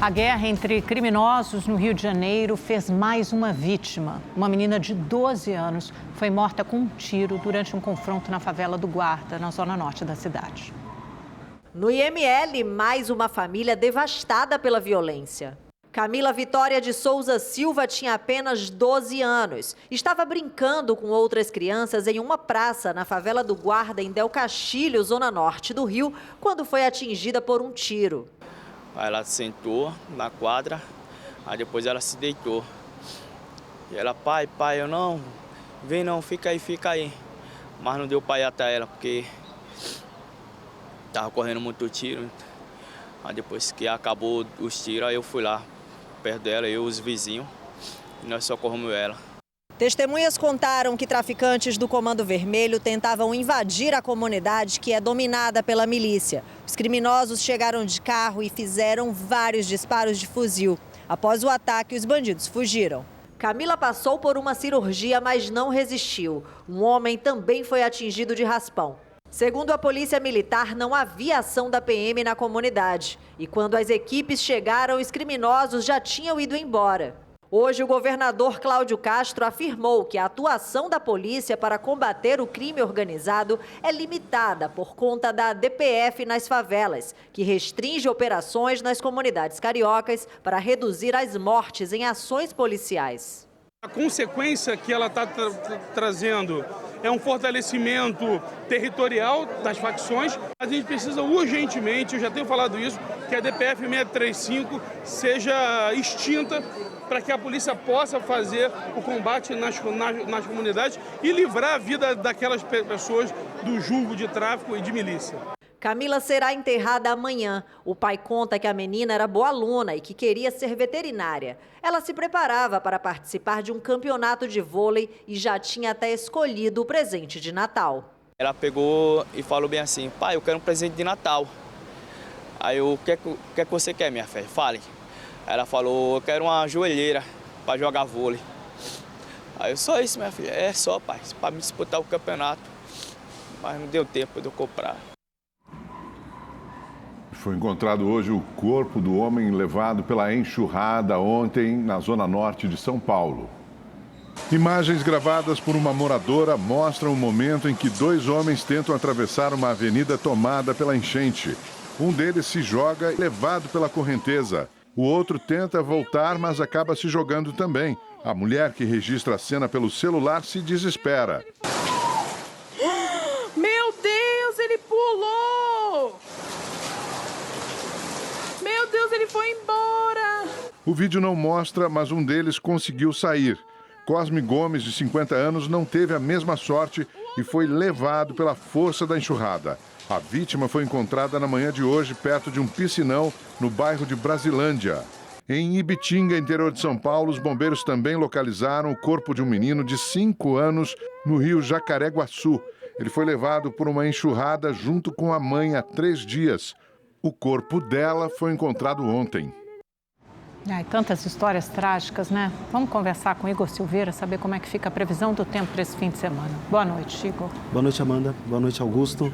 A guerra entre criminosos no Rio de Janeiro fez mais uma vítima. Uma menina de 12 anos foi morta com um tiro durante um confronto na favela do Guarda, na zona norte da cidade. No IML, mais uma família devastada pela violência. Camila Vitória de Souza Silva tinha apenas 12 anos. Estava brincando com outras crianças em uma praça na favela do Guarda, em Del Castilho, zona norte do Rio, quando foi atingida por um tiro. Aí ela sentou na quadra, aí depois ela se deitou. E ela, pai, eu não, vem não, fica aí. Mas não deu pra ir até ela, porque tava correndo muito tiro. Aí depois que acabou os tiros, aí eu fui lá perto dela, eu e os vizinhos, e nós socorremos ela. Testemunhas contaram que traficantes do Comando Vermelho tentavam invadir a comunidade que é dominada pela milícia. Os criminosos chegaram de carro e fizeram vários disparos de fuzil. Após o ataque, os bandidos fugiram. Camila passou por uma cirurgia, mas não resistiu. Um homem também foi atingido de raspão. Segundo a Polícia Militar, não havia ação da PM na comunidade. E quando as equipes chegaram, os criminosos já tinham ido embora. Hoje, o governador Cláudio Castro afirmou que a atuação da polícia para combater o crime organizado é limitada por conta da DPF nas favelas, que restringe operações nas comunidades cariocas para reduzir as mortes em ações policiais. A consequência que ela está trazendo é um fortalecimento territorial das facções. A gente precisa urgentemente, eu já tenho falado isso, que a DPF 635 seja extinta para que a polícia possa fazer o combate nas comunidades e livrar a vida daquelas pessoas do julgo de tráfico e de milícia. Camila será enterrada amanhã. O pai conta que a menina era boa aluna e que queria ser veterinária. Ela se preparava para participar de um campeonato de vôlei e já tinha até escolhido o presente de Natal. Ela pegou e falou bem assim, pai, eu quero um presente de Natal. Aí eu, o que é que você quer, minha filha? Fale. Ela falou, eu quero uma joelheira para jogar vôlei. Aí eu, só isso, minha filha? É só, pai, para me disputar o campeonato. Mas não deu tempo de eu comprar. Foi encontrado hoje o corpo do homem levado pela enxurrada ontem na zona norte de São Paulo. Imagens gravadas por uma moradora mostram o momento em que dois homens tentam atravessar uma avenida tomada pela enchente. Um deles se joga levado pela correnteza. O outro tenta voltar, mas acaba se jogando também. A mulher que registra a cena pelo celular se desespera. Meu Deus, ele pulou! Meu Deus, ele foi embora! O vídeo não mostra, mas um deles conseguiu sair. Cosme Gomes, de 50 anos, não teve a mesma sorte e foi levado pela força da enxurrada. A vítima foi encontrada na manhã de hoje perto de um piscinão no bairro de Brasilândia. Em Ibitinga, interior de São Paulo, os bombeiros também localizaram o corpo de um menino de 5 anos no rio Jacareguaçu. Ele foi levado por uma enxurrada junto com a mãe há 3 dias. O corpo dela foi encontrado ontem. Ai, tantas histórias trágicas, né? Vamos conversar com Igor Silveira, saber como é que fica a previsão do tempo para esse fim de semana. Boa noite, Igor. Boa noite, Amanda. Boa noite, Augusto.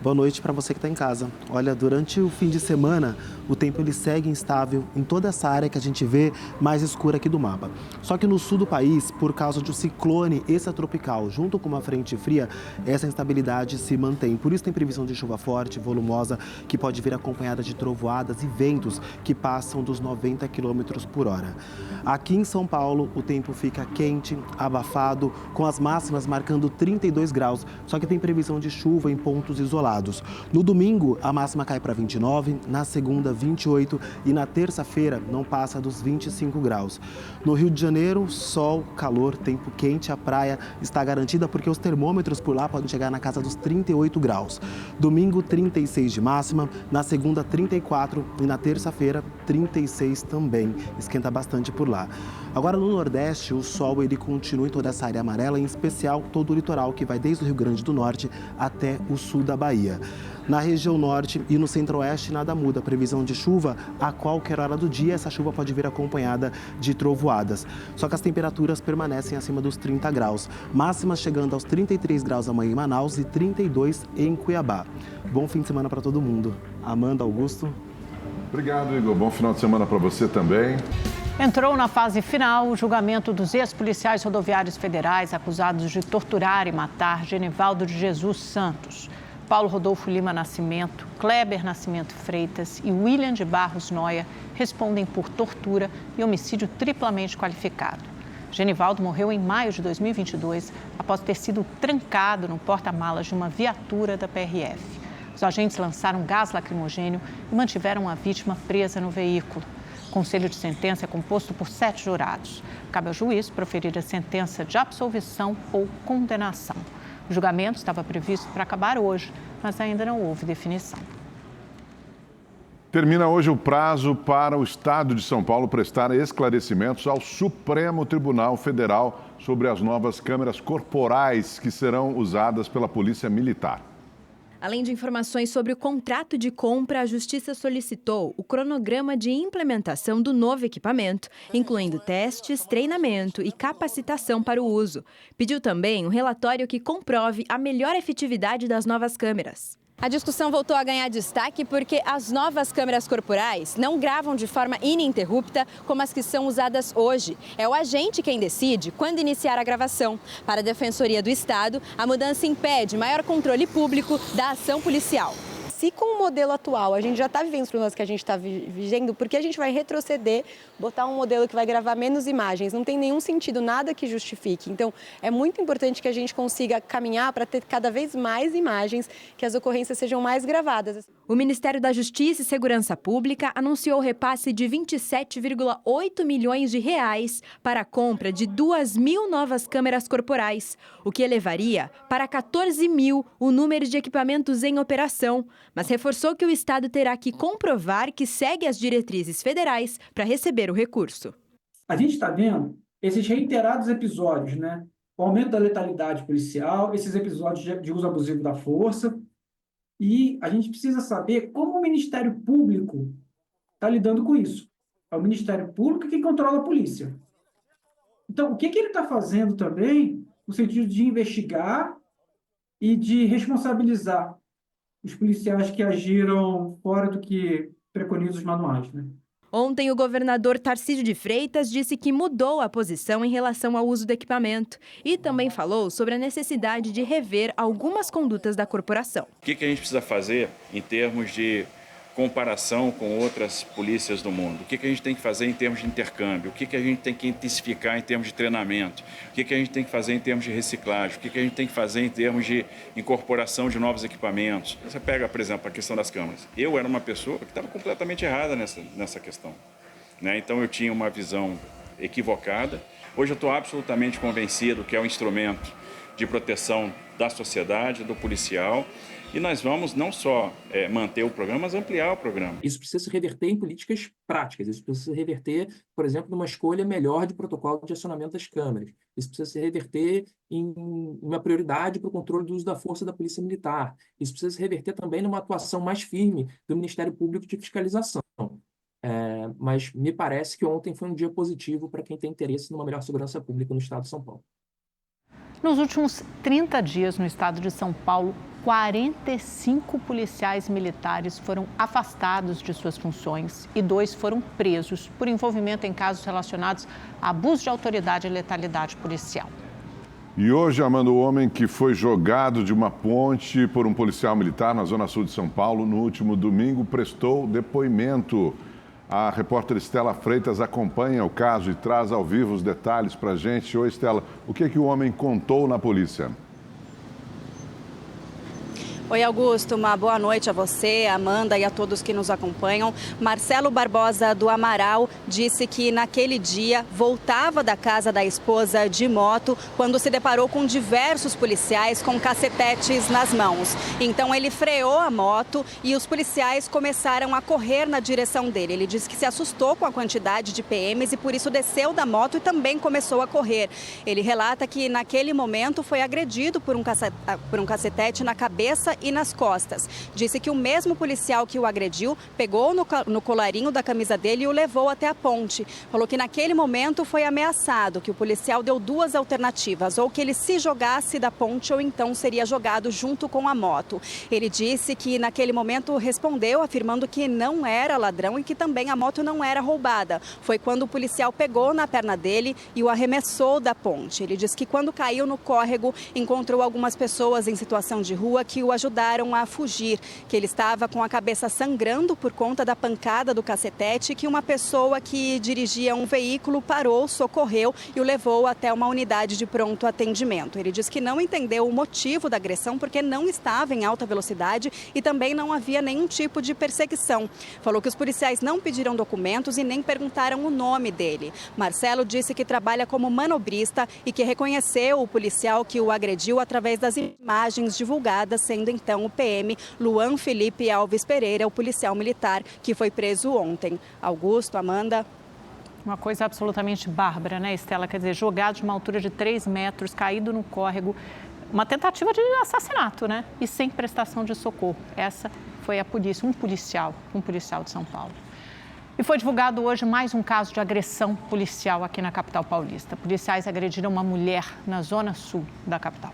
Boa noite para você que está em casa. Olha, durante o fim de semana, o tempo ele segue instável em toda essa área que a gente vê mais escura aqui do mapa. Só que no sul do país, por causa de um ciclone extratropical, junto com uma frente fria, essa instabilidade se mantém. Por isso tem previsão de chuva forte, volumosa, que pode vir acompanhada de trovoadas e ventos que passam dos 90 km por hora. Aqui em São Paulo, o tempo fica quente, abafado, com as máximas marcando 32 graus, só que tem previsão de chuva em pontos isolados. No domingo, a máxima cai para 29, na segunda, 28 e na terça-feira não passa dos 25 graus. No Rio de Janeiro, sol, calor, tempo quente, a praia está garantida porque os termômetros por lá podem chegar na casa dos 38 graus. Domingo, 36 de máxima, na segunda, 34 e na terça-feira, 36 também. Esquenta bastante por lá. Agora, no Nordeste, o sol ele continua em toda essa área amarela, em especial todo o litoral, que vai desde o Rio Grande do Norte até o sul da Bahia. Na região norte e no centro-oeste nada muda. Previsão de chuva a qualquer hora do dia. Essa chuva pode vir acompanhada de trovoadas. Só que as temperaturas permanecem acima dos 30 graus. Máximas chegando aos 33 graus amanhã em Manaus e 32 em Cuiabá. Bom fim de semana para todo mundo. Amanda, Augusto. Obrigado, Igor. Bom final de semana para você também. Entrou na fase final o julgamento dos ex-policiais rodoviários federais acusados de torturar e matar Genivaldo de Jesus Santos. Paulo Rodolfo Lima Nascimento, Kleber Nascimento Freitas e William de Barros Noia respondem por tortura e homicídio triplamente qualificado. Genivaldo morreu em maio de 2022 após ter sido trancado no porta-malas de uma viatura da PRF. Os agentes lançaram gás lacrimogênio e mantiveram a vítima presa no veículo. O conselho de sentença é composto por 7 jurados. Cabe ao juiz proferir a sentença de absolvição ou condenação. O julgamento estava previsto para acabar hoje, mas ainda não houve definição. Termina hoje o prazo para o Estado de São Paulo prestar esclarecimentos ao Supremo Tribunal Federal sobre as novas câmeras corporais que serão usadas pela Polícia Militar. Além de informações sobre o contrato de compra, a Justiça solicitou o cronograma de implementação do novo equipamento, incluindo testes, treinamento e capacitação para o uso. Pediu também um relatório que comprove a melhor efetividade das novas câmeras. A discussão voltou a ganhar destaque porque as novas câmeras corporais não gravam de forma ininterrupta como as que são usadas hoje. É o agente quem decide quando iniciar a gravação. Para a Defensoria do Estado, a mudança impede maior controle público da ação policial. Se com o modelo atual a gente já está vivendo os problemas que a gente está vivendo, por que a gente vai retroceder, botar um modelo que vai gravar menos imagens? Não tem nenhum sentido, nada que justifique. Então, é muito importante que a gente consiga caminhar para ter cada vez mais imagens, que as ocorrências sejam mais gravadas. O Ministério da Justiça e Segurança Pública anunciou o repasse de 27,8 milhões de reais para a compra de 2.000 novas câmeras corporais, o que elevaria para 14 mil o número de equipamentos em operação, mas reforçou que o Estado terá que comprovar que segue as diretrizes federais para receber o recurso. A gente está vendo esses reiterados episódios, né? O aumento da letalidade policial, esses episódios de uso abusivo da força. E a gente precisa saber como o Ministério Público está lidando com isso. É o Ministério Público que controla a polícia. Então, o que ele está fazendo também no sentido de investigar e de responsabilizar os policiais que agiram fora do que preconizam os manuais, né? Ontem, o governador Tarcísio de Freitas disse que mudou a posição em relação ao uso do equipamento e também falou sobre a necessidade de rever algumas condutas da corporação. O que a gente precisa fazer em termos de comparação com outras polícias do mundo? O que a gente tem que fazer em termos de intercâmbio? O que a gente tem que intensificar em termos de treinamento? O que a gente tem que fazer em termos de reciclagem? O que a gente tem que fazer em termos de incorporação de novos equipamentos? Você pega, por exemplo, a questão das câmeras. Eu era uma pessoa que estava completamente errada nessa questão, né? Então eu tinha uma visão equivocada. Hoje eu estou absolutamente convencido que é um instrumento de proteção da sociedade, do policial. E nós vamos não só manter o programa, mas ampliar o programa. Isso precisa se reverter em políticas práticas. Isso precisa se reverter, por exemplo, numa escolha melhor de protocolo de acionamento das câmeras. Isso precisa se reverter em uma prioridade para o controle do uso da força da Polícia Militar. Isso precisa se reverter também numa atuação mais firme do Ministério Público de fiscalização. Mas me parece que ontem foi um dia positivo para quem tem interesse numa melhor segurança pública no Estado de São Paulo. Nos últimos 30 dias no estado de São Paulo, 45 policiais militares foram afastados de suas funções e 2 foram presos por envolvimento em casos relacionados a abuso de autoridade e letalidade policial. E hoje, Amanda, o homem que foi jogado de uma ponte por um policial militar na zona sul de São Paulo no último domingo prestou depoimento. A repórter Estela Freitas acompanha o caso e traz ao vivo os detalhes para a gente. Oi, Estela, o que o homem contou na polícia? Oi, Augusto, uma boa noite a você, a Amanda e a todos que nos acompanham. Marcelo Barbosa do Amaral disse que naquele dia voltava da casa da esposa de moto quando se deparou com diversos policiais com cacetetes nas mãos. Então ele freou a moto e os policiais começaram a correr na direção dele. Ele disse que se assustou com a quantidade de PMs e por isso desceu da moto e também começou a correr. Ele relata que naquele momento foi agredido por um cacetete na cabeça e nas costas. Disse que o mesmo policial que o agrediu pegou no colarinho da camisa dele e o levou até a ponte. Falou que naquele momento foi ameaçado, que o policial deu duas alternativas, ou que ele se jogasse da ponte ou então seria jogado junto com a moto. Ele disse que naquele momento respondeu afirmando que não era ladrão e que também a moto não era roubada. Foi quando o policial pegou na perna dele e o arremessou da ponte. Ele disse que quando caiu no córrego encontrou algumas pessoas em situação de rua que o ajudaram a fugir, que ele estava com a cabeça sangrando por conta da pancada do cacetete, que uma pessoa que dirigia um veículo parou, socorreu e o levou até uma unidade de pronto atendimento. Ele disse que não entendeu o motivo da agressão porque não estava em alta velocidade e também não havia nenhum tipo de perseguição. Falou que os policiais não pediram documentos e nem perguntaram o nome dele. Marcelo disse que trabalha como manobrista e que reconheceu o policial que o agrediu através das imagens divulgadas, sendo então o PM Luan Felipe Alves Pereira, o policial militar que foi preso ontem. Augusto, Amanda. Uma coisa absolutamente bárbara, né, Estela? Quer dizer, jogado de uma altura de 3 metros, caído no córrego, uma tentativa de assassinato, né? E sem prestação de socorro. Essa foi a polícia, um policial de São Paulo. E foi divulgado hoje mais um caso de agressão policial aqui na capital paulista. Policiais agrediram uma mulher na zona sul da capital.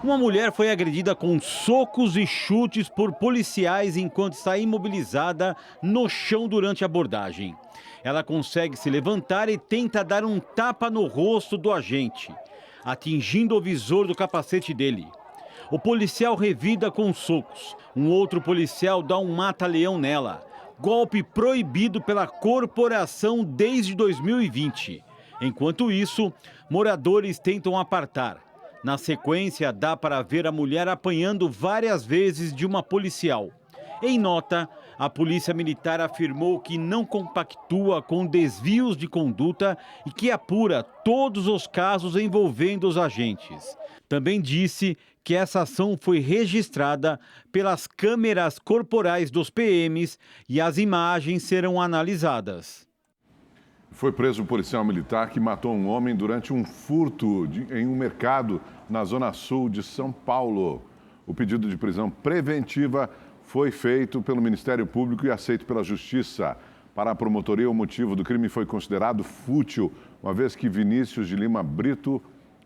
Uma mulher foi agredida com socos e chutes por policiais enquanto está imobilizada no chão durante a abordagem. Ela consegue se levantar e tenta dar um tapa no rosto do agente, atingindo o visor do capacete dele. O policial revida com socos. Um outro policial dá um mata-leão nela. Golpe proibido pela corporação desde 2020. Enquanto isso, moradores tentam apartar. Na sequência, dá para ver a mulher apanhando várias vezes de uma policial. Em nota, a Polícia Militar afirmou que não compactua com desvios de conduta e que apura todos os casos envolvendo os agentes. Também disse que essa ação foi registrada pelas câmeras corporais dos PMs e as imagens serão analisadas. Foi preso um policial militar que matou um homem durante um furto em um mercado na zona sul de São Paulo. O pedido de prisão preventiva foi feito pelo Ministério Público e aceito pela Justiça. Para a promotoria, o motivo do crime foi considerado fútil, uma vez que Vinícius de Lima Brito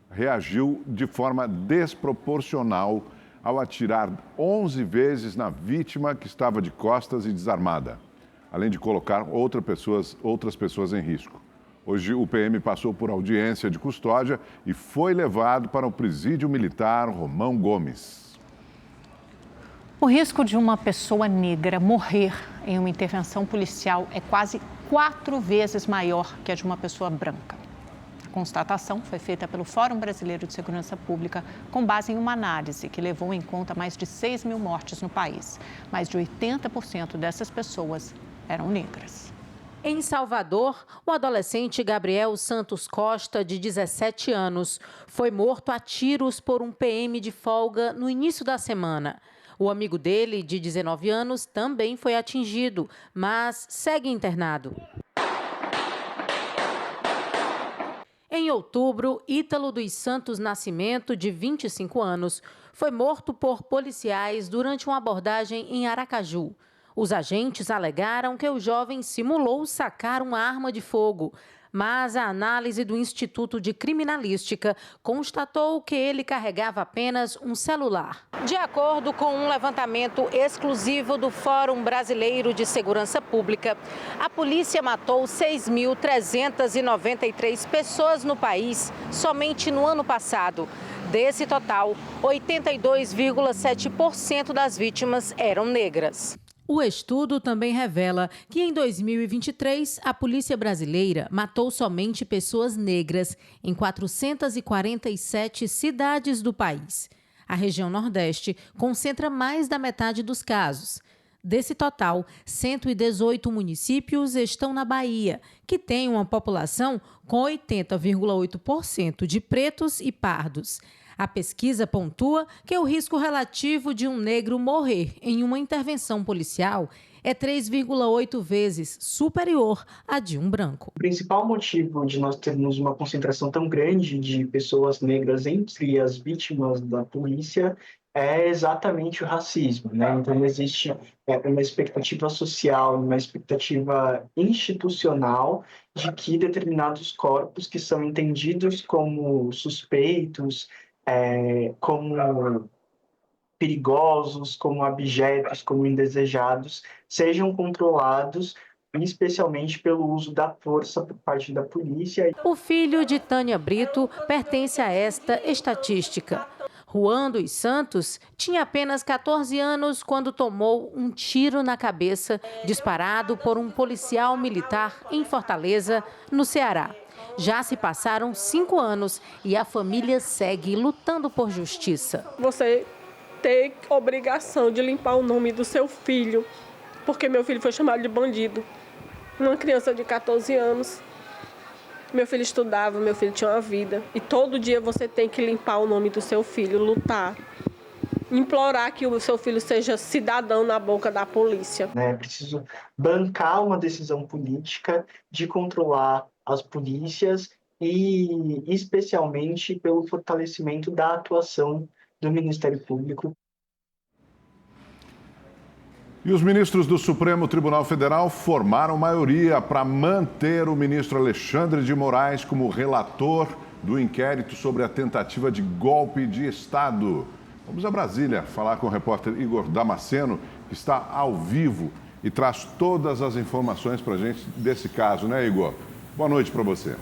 reagiu de forma desproporcional ao atirar 11 vezes na vítima que estava de costas e desarmada, além de colocar outras pessoas em risco. Hoje, o PM passou por audiência de custódia e foi levado para o presídio militar Romão Gomes. O risco de uma pessoa negra morrer em uma intervenção policial é quase 4 vezes maior que a de uma pessoa branca. A constatação foi feita pelo Fórum Brasileiro de Segurança Pública com base em uma análise que levou em conta mais de 6 mil mortes no país. Mais de 80% dessas pessoas eram negras. Em Salvador, o adolescente Gabriel Santos Costa, de 17 anos, foi morto a tiros por um PM de folga no início da semana. O amigo dele, de 19 anos, também foi atingido, mas segue internado. Em outubro, Ítalo dos Santos Nascimento, de 25 anos, foi morto por policiais durante uma abordagem em Aracaju. Os agentes alegaram que o jovem simulou sacar uma arma de fogo, mas a análise do Instituto de Criminalística constatou que ele carregava apenas um celular. De acordo com um levantamento exclusivo do Fórum Brasileiro de Segurança Pública, a polícia matou 6.393 pessoas no país somente no ano passado. Desse total, 82,7% das vítimas eram negras. O estudo também revela que em 2023, a polícia brasileira matou somente pessoas negras em 447 cidades do país. A região Nordeste concentra mais da metade dos casos. Desse total, 118 municípios estão na Bahia, que tem uma população com 80,8% de pretos e pardos. A pesquisa pontua que o risco relativo de um negro morrer em uma intervenção policial é 3,8 vezes superior à de um branco. O principal motivo de nós termos uma concentração tão grande de pessoas negras entre as vítimas da polícia é exatamente o racismo, né? Então existe uma expectativa social, uma expectativa institucional de que determinados corpos que são entendidos como suspeitos, como perigosos, como abjetos, como indesejados, sejam controlados, especialmente pelo uso da força por parte da polícia. O filho de Tânia Brito pertence a esta estatística. Juan dos Santos tinha apenas 14 anos quando tomou um tiro na cabeça disparado por um policial militar em Fortaleza, no Ceará. Já se passaram 5 anos e a família segue lutando por justiça. Você tem obrigação de limpar o nome do seu filho, porque meu filho foi chamado de bandido. Uma criança de 14 anos. Meu filho estudava, meu filho tinha uma vida. E todo dia você tem que limpar o nome do seu filho, lutar. Implorar que o seu filho seja cidadão na boca da polícia. É preciso bancar uma decisão política de controlar as polícias e especialmente pelo fortalecimento da atuação do Ministério Público. E os ministros do Supremo Tribunal Federal formaram maioria para manter o ministro Alexandre de Moraes como relator do inquérito sobre a tentativa de golpe de Estado. Vamos a Brasília falar com o repórter Igor Damasceno, que está ao vivo e traz todas as informações para a gente desse caso, né, Igor? Boa noite para você.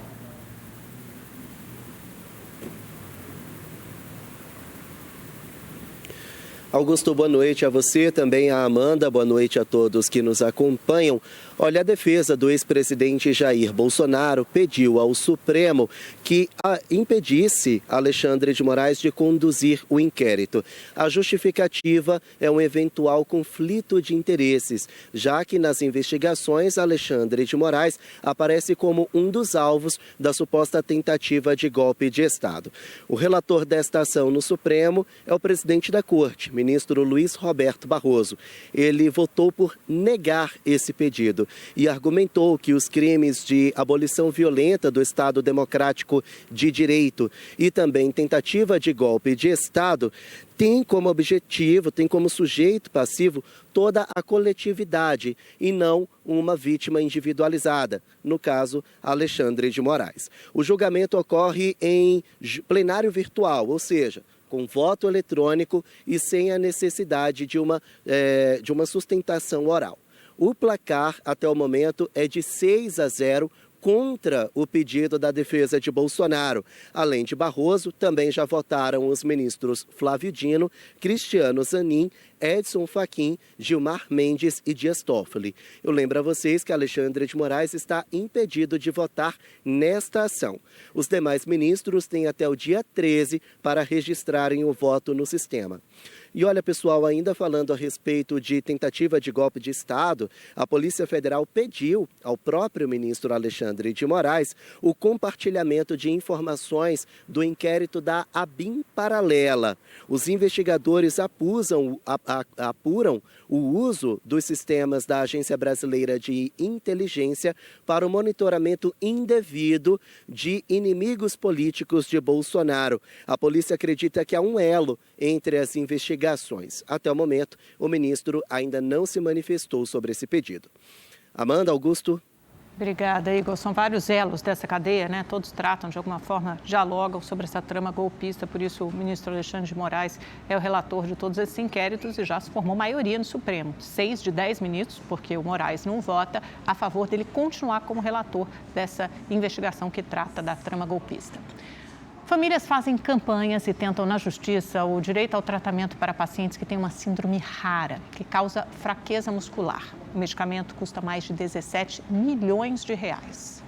Augusto, boa noite a você, também a Amanda, boa noite a todos que nos acompanham. Olha, a defesa do ex-presidente Jair Bolsonaro pediu ao Supremo que impedisse Alexandre de Moraes de conduzir o inquérito. A justificativa é um eventual conflito de interesses, já que nas investigações Alexandre de Moraes aparece como um dos alvos da suposta tentativa de golpe de Estado. O relator desta ação no Supremo é o presidente da Corte, ministro Luiz Roberto Barroso. Ele votou por negar esse pedido e argumentou que os crimes de abolição violenta do Estado Democrático de Direito e também tentativa de golpe de Estado tem como objetivo, tem como sujeito passivo toda a coletividade e não uma vítima individualizada, no caso, Alexandre de Moraes. O julgamento ocorre em plenário virtual, ou seja, com voto eletrônico e sem a necessidade de uma sustentação oral. O placar, até o momento, é de 6-0 contra o pedido da defesa de Bolsonaro. Além de Barroso, também já votaram os ministros Flávio Dino, Cristiano Zanin, Edson Fachin, Gilmar Mendes e Dias Toffoli. Eu lembro a vocês que Alexandre de Moraes está impedido de votar nesta ação. Os demais ministros têm até o dia 13 para registrarem o voto no sistema. E olha, pessoal, ainda falando a respeito de tentativa de golpe de Estado, a Polícia Federal pediu ao próprio ministro Alexandre de Moraes o compartilhamento de informações do inquérito da ABIN Paralela. Os investigadores apuram o uso dos sistemas da Agência Brasileira de Inteligência para o monitoramento indevido de inimigos políticos de Bolsonaro. A polícia acredita que há um elo entre as investigações. Até o momento, o ministro ainda não se manifestou sobre esse pedido. Amanda, Augusto. Obrigada, Igor. São vários elos dessa cadeia, né? Todos tratam, de alguma forma, dialogam sobre essa trama golpista. Por isso, o ministro Alexandre de Moraes é o relator de todos esses inquéritos e já se formou maioria no Supremo. 6 de 10 ministros, porque o Moraes não vota a favor dele continuar como relator dessa investigação que trata da trama golpista. Famílias fazem campanhas e tentam na justiça o direito ao tratamento para pacientes que têm uma síndrome rara, que causa fraqueza muscular. O medicamento custa mais de 17 milhões de reais.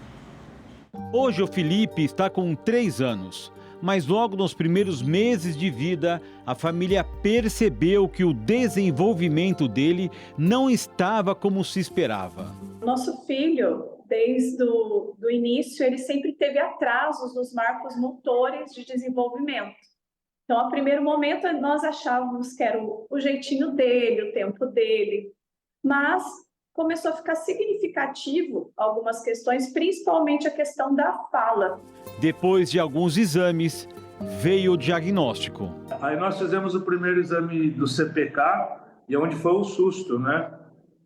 Hoje o Felipe está com 3 anos, mas logo nos primeiros meses de vida, a família percebeu que o desenvolvimento dele não estava como se esperava. Nosso filho, desde o início, ele sempre teve atrasos nos marcos motores de desenvolvimento. Então, a primeiro momento, nós achávamos que era o jeitinho dele, o tempo dele, mas começou a ficar significativo algumas questões, principalmente a questão da fala. Depois de alguns exames, veio o diagnóstico. Aí nós fizemos o primeiro exame do CPK, e onde foi o susto, né?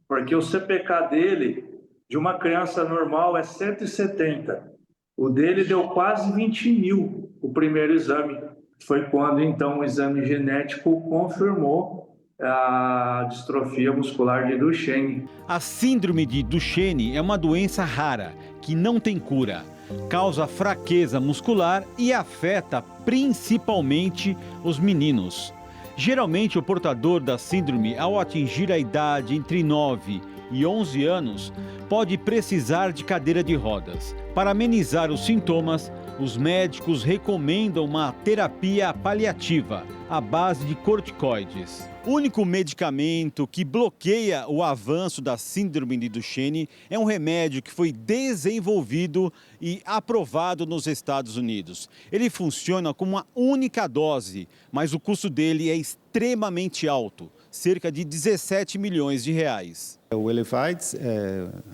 Porque o CPK dele, de uma criança normal, é 170. O dele deu quase 20 mil, o primeiro exame. Foi quando, então, o exame genético confirmou a distrofia muscular de Duchenne. A síndrome de Duchenne é uma doença rara, que não tem cura. Causa fraqueza muscular e afeta principalmente os meninos. Geralmente, o portador da síndrome, ao atingir a idade entre 9 e 11 anos, pode precisar de cadeira de rodas. Para amenizar os sintomas, os médicos recomendam uma terapia paliativa à base de corticoides. O único medicamento que bloqueia o avanço da síndrome de Duchenne é um remédio que foi desenvolvido e aprovado nos Estados Unidos. Ele funciona com uma única dose, mas o custo dele é extremamente alto, cerca de 17 milhões de reais. O Elevides,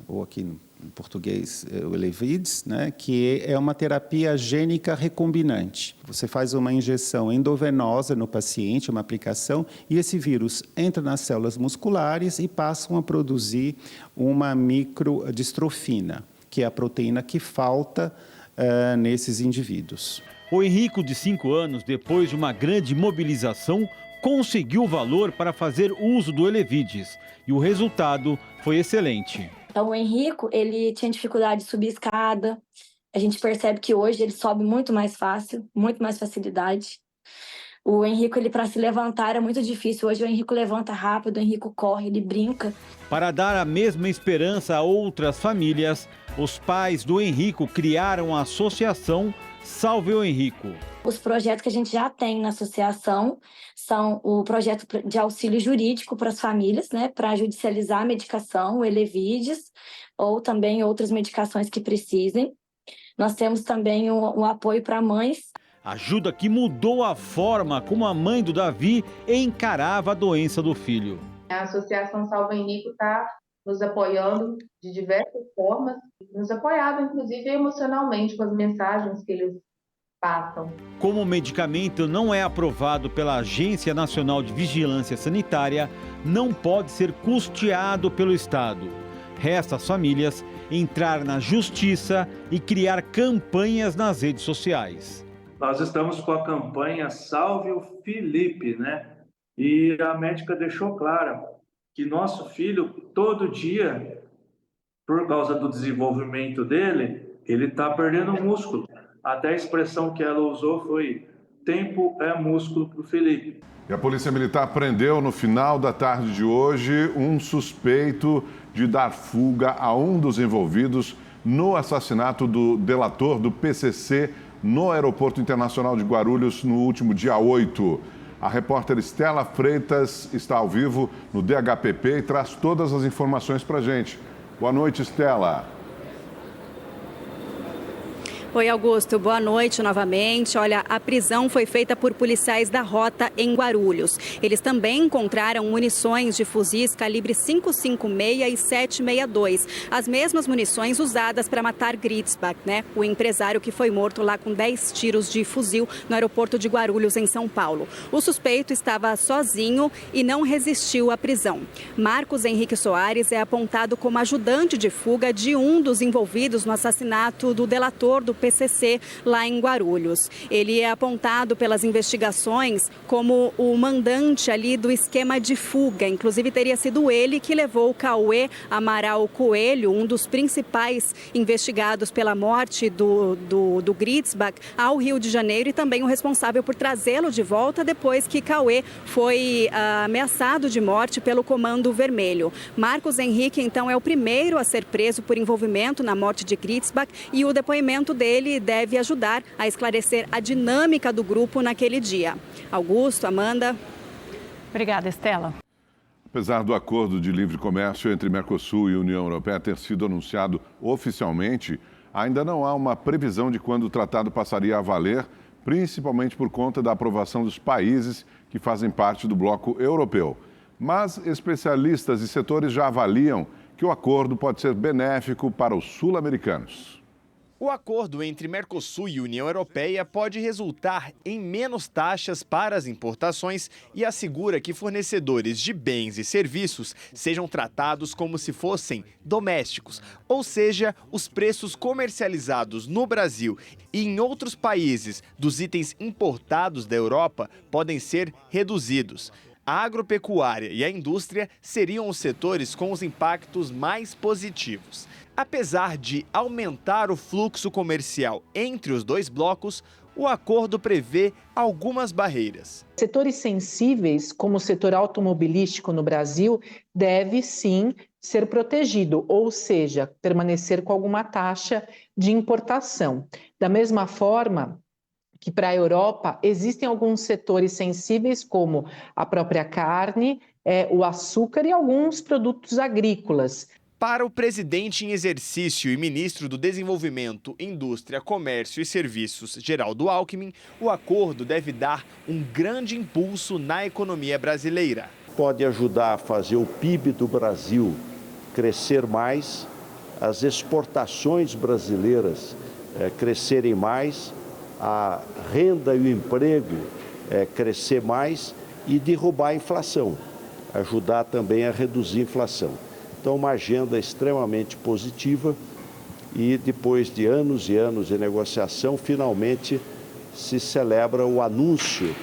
ou aqui em português, o Elevides, né, que é uma terapia gênica recombinante. Você faz uma injeção endovenosa no paciente, uma aplicação, e esse vírus entra nas células musculares e passam a produzir uma microdistrofina, que é a proteína que falta nesses indivíduos. O Henrico, de 5 anos, depois de uma grande mobilização, conseguiu o valor para fazer uso do Elevides, e o resultado foi excelente. Então, o Henrico, ele tinha dificuldade de subir escada. A gente percebe que hoje ele sobe muito mais fácil, muito mais facilidade. O Henrico, ele para se levantar era muito difícil. Hoje o Henrico levanta rápido, o Henrico corre, ele brinca. Para dar a mesma esperança a outras famílias, os pais do Henrico criaram a associação Salve o Henrico. Os projetos que a gente já tem na associação são o projeto de auxílio jurídico para as famílias, né, para judicializar a medicação, o Elevides, ou também outras medicações que precisem. Nós temos também um apoio para mães. Ajuda que mudou a forma como a mãe do Davi encarava a doença do filho. A Associação Salve o Henrico está nos apoiando de diversas formas, nos apoiado inclusive emocionalmente com as mensagens que eles passam. Como o medicamento não é aprovado pela Agência Nacional de Vigilância Sanitária, não pode ser custeado pelo Estado. Resta às famílias entrar na justiça e criar campanhas nas redes sociais. Nós estamos com a campanha Salve o Felipe, né? E a médica deixou claro que nosso filho, todo dia, por causa do desenvolvimento dele, ele está perdendo músculo. Até a expressão que ela usou foi: tempo é músculo para o Felipe. E a Polícia Militar prendeu no final da tarde de hoje um suspeito de dar fuga a um dos envolvidos no assassinato do delator do PCC no Aeroporto Internacional de Guarulhos no último dia 8. A repórter Estela Freitas está ao vivo no DHPP e traz todas as informações para a gente. Boa noite, Estela. Oi, Augusto. Boa noite novamente. Olha, a prisão foi feita por policiais da Rota em Guarulhos. Eles também encontraram munições de fuzis calibre 5,56 e 7,62. As mesmas munições usadas para matar Gritzbach, né? O empresário que foi morto lá com 10 tiros de fuzil no aeroporto de Guarulhos, em São Paulo. O suspeito estava sozinho e não resistiu à prisão. Marcos Henrique Soares é apontado como ajudante de fuga de um dos envolvidos no assassinato do delator do PCC lá em Guarulhos. Ele é apontado pelas investigações como o mandante ali do esquema de fuga. Inclusive, teria sido ele que levou o Cauê Amaral Coelho, um dos principais investigados pela morte do Gritzbach, ao Rio de Janeiro, e também o responsável por trazê-lo de volta depois que Cauê foi ameaçado de morte pelo Comando Vermelho. Marcos Henrique, então, é o primeiro a ser preso por envolvimento na morte de Gritzbach, e o depoimento dele deve ajudar a esclarecer a dinâmica do grupo naquele dia. Augusto, Amanda. Obrigada, Estela. Apesar do acordo de livre comércio entre Mercosul e União Europeia ter sido anunciado oficialmente, ainda não há uma previsão de quando o tratado passaria a valer, principalmente por conta da aprovação dos países que fazem parte do bloco europeu. Mas especialistas e setores já avaliam que o acordo pode ser benéfico para os sul-americanos. O acordo entre Mercosul e União Europeia pode resultar em menos taxas para as importações e assegura que fornecedores de bens e serviços sejam tratados como se fossem domésticos, ou seja, os preços comercializados no Brasil e em outros países dos itens importados da Europa podem ser reduzidos. A agropecuária e a indústria seriam os setores com os impactos mais positivos. Apesar de aumentar o fluxo comercial entre os dois blocos, o acordo prevê algumas barreiras. Setores sensíveis, como o setor automobilístico no Brasil, deve sim ser protegido, ou seja, permanecer com alguma taxa de importação. Da mesma forma que para a Europa existem alguns setores sensíveis, como a própria carne, o açúcar e alguns produtos agrícolas. Para o presidente em exercício e ministro do Desenvolvimento, Indústria, Comércio e Serviços, Geraldo Alckmin, o acordo deve dar um grande impulso na economia brasileira. Pode ajudar a fazer o PIB do Brasil crescer mais, as exportações brasileiras crescerem mais, a renda e o emprego crescer mais e derrubar a inflação, ajudar também a reduzir a inflação. Então, uma agenda extremamente positiva e depois de anos e anos de negociação, finalmente se celebra o anúncio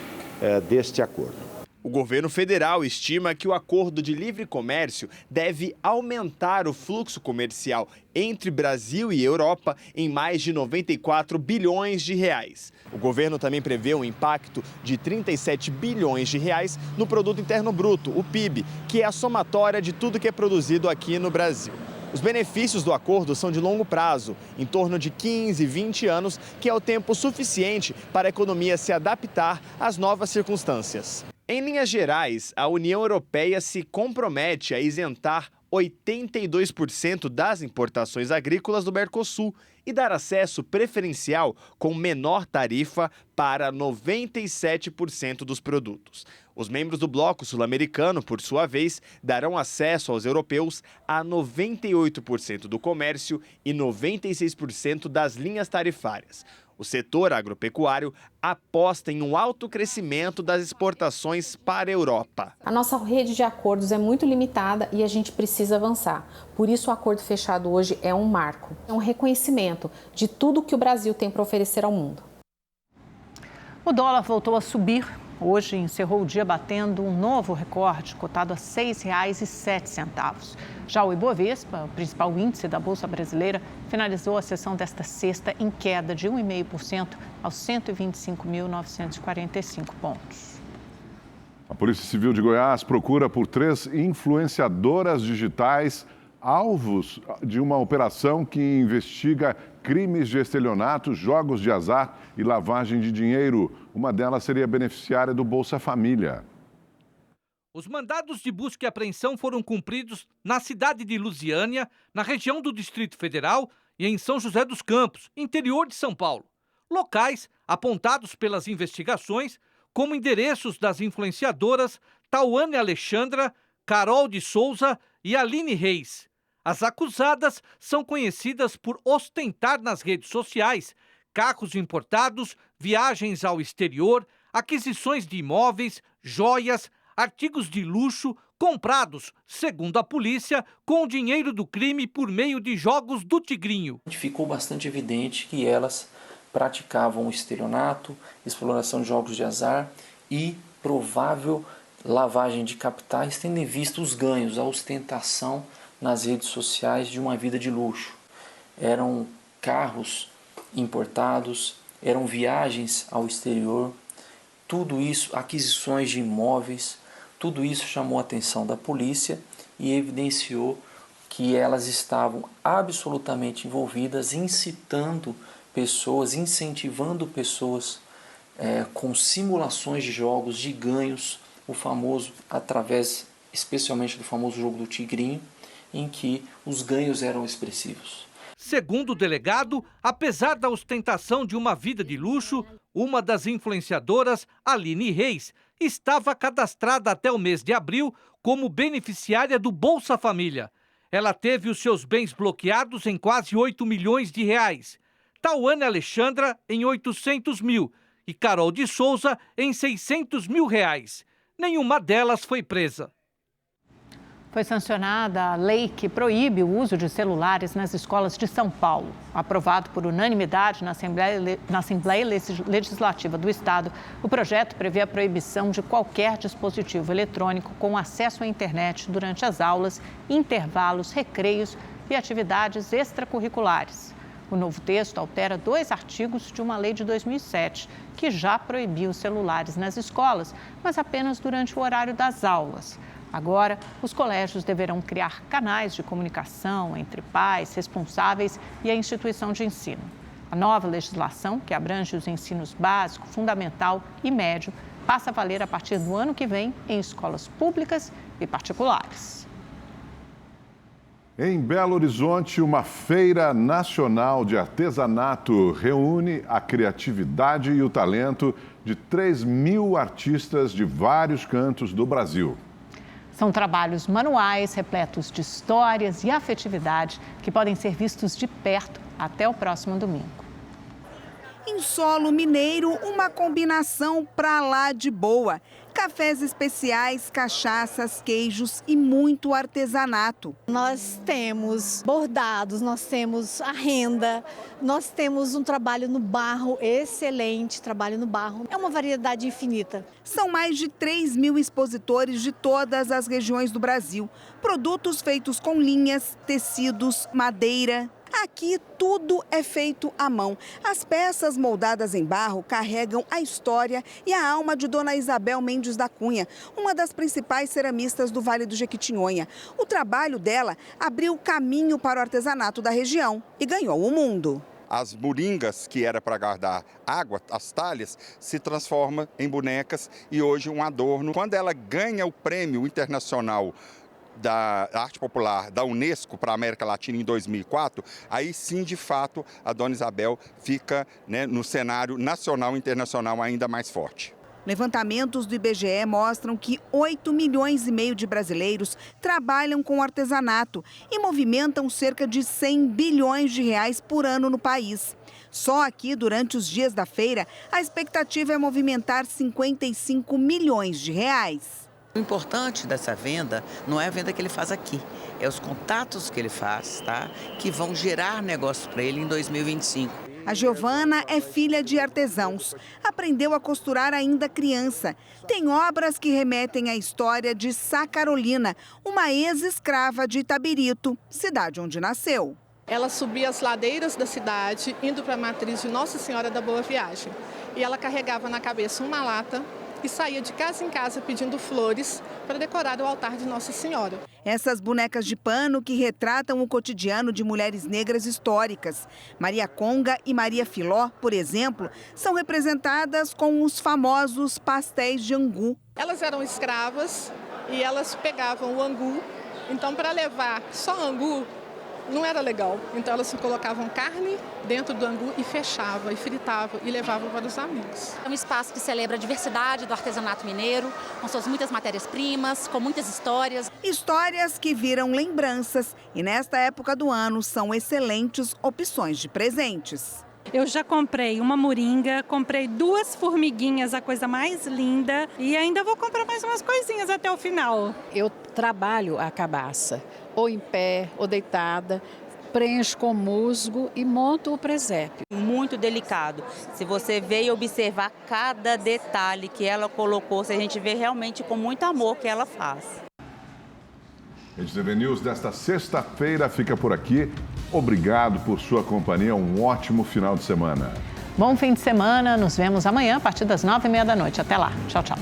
deste acordo. O governo federal estima que o acordo de livre comércio deve aumentar o fluxo comercial entre Brasil e Europa em mais de 94 bilhões de reais. O governo também prevê um impacto de 37 bilhões de reais no Produto Interno Bruto, o PIB, que é a somatória de tudo que é produzido aqui no Brasil. Os benefícios do acordo são de longo prazo, em torno de 15, 20 anos, que é o tempo suficiente para a economia se adaptar às novas circunstâncias. Em linhas gerais, a União Europeia se compromete a isentar 82% das importações agrícolas do Mercosul e dar acesso preferencial com menor tarifa para 97% dos produtos. Os membros do bloco sul-americano, por sua vez, darão acesso aos europeus a 98% do comércio e 96% das linhas tarifárias. O setor agropecuário aposta em um alto crescimento das exportações para a Europa. A nossa rede de acordos é muito limitada e a gente precisa avançar. Por isso, o acordo fechado hoje é um marco, é um reconhecimento de tudo que o Brasil tem para oferecer ao mundo. O dólar voltou a subir. Hoje encerrou o dia batendo um novo recorde, cotado a R$ 6,07. Já o Ibovespa, o principal índice da Bolsa Brasileira, finalizou a sessão desta sexta em queda de 1,5% aos 125.945 pontos. A Polícia Civil de Goiás procura por 3 influenciadoras digitais alvos de uma operação que investiga crimes de estelionato, jogos de azar e lavagem de dinheiro. Uma delas seria beneficiária do Bolsa Família. Os mandados de busca e apreensão foram cumpridos na cidade de Lusiânia, na região do Distrito Federal e em São José dos Campos, interior de São Paulo. Locais apontados pelas investigações como endereços das influenciadoras Tauane Alexandra, Carol de Souza e Aline Reis. As acusadas são conhecidas por ostentar nas redes sociais carros importados, viagens ao exterior, aquisições de imóveis, joias, artigos de luxo comprados, segundo a polícia, com o dinheiro do crime por meio de jogos do Tigrinho. Ficou bastante evidente que elas praticavam estelionato, exploração de jogos de azar e provável lavagem de capitais, tendo em vista os ganhos, a ostentação nas redes sociais de uma vida de luxo. Eram carros importados, eram viagens ao exterior, tudo isso, aquisições de imóveis, tudo isso chamou a atenção da polícia e evidenciou que elas estavam absolutamente envolvidas, incitando pessoas, incentivando pessoas com simulações de jogos, de ganhos, o famoso, através especialmente do famoso jogo do Tigrinho, em que os ganhos eram expressivos. Segundo o delegado, apesar da ostentação de uma vida de luxo, uma das influenciadoras, Aline Reis, estava cadastrada até o mês de abril como beneficiária do Bolsa Família. Ela teve os seus bens bloqueados em quase 8 milhões de reais. Tauane Alexandra em 800 mil e Carol de Souza em 600 mil reais. Nenhuma delas foi presa. Foi sancionada a lei que proíbe o uso de celulares nas escolas de São Paulo. Aprovado por unanimidade na Assembleia Legislativa do Estado, o projeto prevê a proibição de qualquer dispositivo eletrônico com acesso à internet durante as aulas, intervalos, recreios e atividades extracurriculares. O novo texto altera 2 artigos de uma lei de 2007, que já proibiu os celulares nas escolas, mas apenas durante o horário das aulas. Agora, os colégios deverão criar canais de comunicação entre pais, responsáveis e a instituição de ensino. A nova legislação, que abrange os ensinos básico, fundamental e médio, passa a valer a partir do ano que vem em escolas públicas e particulares. Em Belo Horizonte, uma feira nacional de artesanato reúne a criatividade e o talento de 3.000 artistas de vários cantos do Brasil. São trabalhos manuais, repletos de histórias e afetividade que podem ser vistos de perto até o próximo domingo. Em solo mineiro, uma combinação pra lá de boa. Cafés especiais, cachaças, queijos e muito artesanato. Nós temos bordados, nós temos a renda, nós temos um trabalho no barro, excelente trabalho no barro. É uma variedade infinita. São mais de 3.000 expositores de todas as regiões do Brasil. Produtos feitos com linhas, tecidos, madeira. Aqui tudo é feito à mão. As peças moldadas em barro carregam a história e a alma de Dona Isabel Mendes da Cunha, uma das principais ceramistas do Vale do Jequitinhonha. O trabalho dela abriu caminho para o artesanato da região e ganhou o mundo. As moringas, que era para guardar água, as talhas, se transformam em bonecas e hoje um adorno. Quando ela ganha o prêmio internacional da arte popular da Unesco para a América Latina em 2004, aí sim, de fato, a Dona Isabel fica, no cenário nacional e internacional ainda mais forte. Levantamentos do IBGE mostram que 8,5 milhões de brasileiros trabalham com artesanato e movimentam cerca de 100 bilhões de reais por ano no país. Só aqui, durante os dias da feira, a expectativa é movimentar 55 milhões de reais. O importante dessa venda não é a venda que ele faz aqui, é os contatos que ele faz, tá? Que vão gerar negócio para ele em 2025. A Giovana é filha de artesãos. Aprendeu a costurar ainda criança. Tem obras que remetem à história de Sá Carolina, uma ex-escrava de Itabirito, cidade onde nasceu. Ela subia as ladeiras da cidade, indo para a matriz de Nossa Senhora da Boa Viagem. E ela carregava na cabeça uma lata e saía de casa em casa pedindo flores para decorar o altar de Nossa Senhora. Essas bonecas de pano que retratam o cotidiano de mulheres negras históricas. Maria Conga e Maria Filó, por exemplo, são representadas com os famosos pastéis de angu. Elas eram escravas e elas pegavam o angu, então para levar só angu não era legal. Então elas colocavam carne dentro do angu e fechavam, e fritavam e levavam para os amigos. É um espaço que celebra a diversidade do artesanato mineiro, com suas muitas matérias-primas, com muitas histórias. Histórias que viram lembranças e nesta época do ano são excelentes opções de presentes. Eu já comprei uma moringa, comprei 2 formiguinhas, a coisa mais linda, e ainda vou comprar mais umas coisinhas até o final. Eu trabalho a cabaça, ou em pé, ou deitada, preencho com musgo e monto o presépio. Muito delicado. Se você ver e observar cada detalhe que ela colocou, a gente vê realmente com muito amor que ela faz. Rede TV News desta sexta-feira fica por aqui. Obrigado por sua companhia. Um ótimo final de semana. Bom fim de semana. Nos vemos amanhã a partir das 9h30 da noite. Até lá. Tchau, tchau.